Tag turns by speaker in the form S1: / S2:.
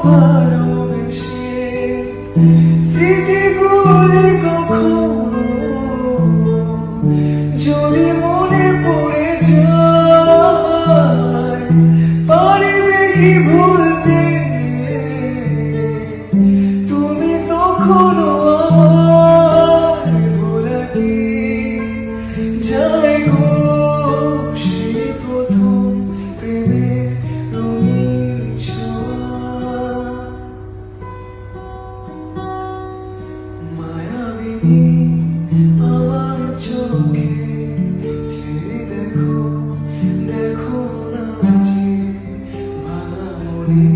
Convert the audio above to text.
S1: ভালোবেসে স্মৃতিগুলি কখনো যদি মনে পড়ে যায়, পারবে কি ভুলতে তুমি তখনো আমার ভোলা কি যায় গো সেই প্রথম প্রেমের রঙিন ছোঁয়া। মায়াবিনী আমার চোখে চেয়ে দেখো, দেখো না যে ভাঙা মনে